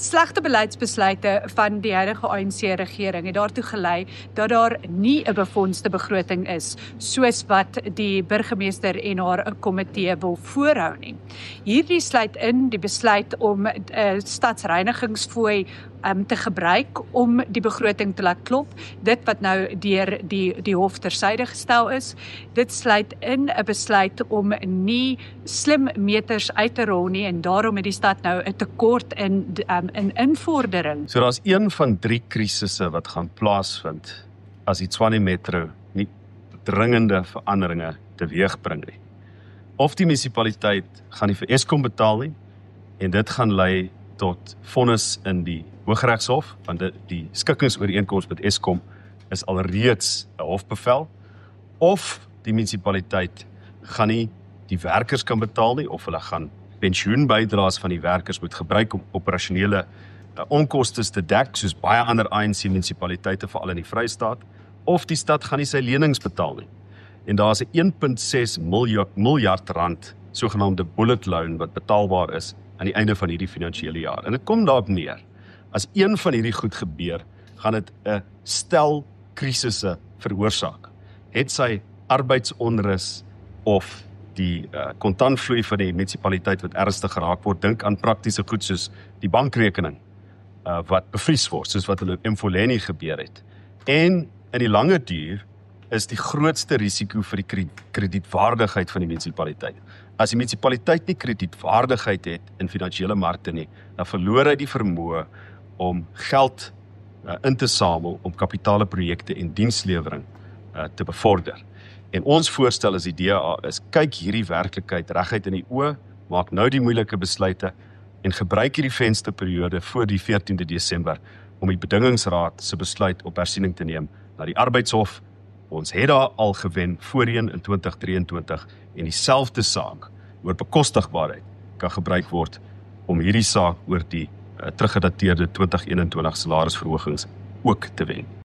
Slegte beleidsbesluite van die huidige ANC-regering het daartoe gelei dat daar nie 'n befondste begroting is, soos wat die burgemeester en haar komitee wil voorhou nie. Hierdie sluit in die besluit om stadsreinigingsfooi te gebruik om die begroting te laat klop, dit wat nou deur die hof tersyde gestel is. Dit sluit in 'n besluit om nie slim meters uit te rol nie en daarom het die stad nou 'n tekort in invordering. So daar's een van 3 krisisse wat gaan plaasvind as die Tshwane Metro nie dringende veranderinge teweegbring nie. Of die munisipaliteit gaan nie vir Eskom betaal nie en dit gaan lei tot vonnis in die Hooggeregshof, want die skikkingsooreenkoms met Eskom is alreeds 'n hofbevel, of die munisipaliteit gaan nie die werkers kan betaal nie, of hulle gaan pensioenbydraes van die werkers moet gebruik om operasionele onkostes te dek, soos baie ander ANC munisipaliteite, veral in die Vrystaat, of die stad gaan nie sy lenings betaal nie. En daar is 'n 1.6 miljard rand sogenaamde bullet loan wat betaalbaar is aan die einde van hierdie finansiële jaar. En dit kom daarop neer. As een van hierdie goed gebeur, gaan dit 'n stel krisisse veroorsaak. Het sy arbeidsonrus of die kontantvloei van die munisipaliteit wat ernstig geraak word, dink aan praktiese goed soos die bankrekening wat bevries word, soos wat in Mfuleni gebeur het. En in die lange duur is die grootste risiko vir die kredietwaardigheid van die munisipaliteit. As die munisipaliteit nie kredietwaardigheid het in finansiële markte nie, dan verloor hy die vermoë om geld in te samel om kapitale projekte en dienslewering te bevorder. En ons voorstel as die DA is, kyk hierdie werklikheid reguit in die oë, maak nou die moeilike besluite en gebruik hierdie vensterperiode voor die 14de Desember om die bedingingsraad se besluit op hersiening te neem na die arbeidshof. Ons het daar al gewen voorheen in 2023 en dieselfde saak oor bekostigbaarheid kan gebruik word om hierdie saak oor die teruggedateerde 2021 salarisverhogings ook te wen.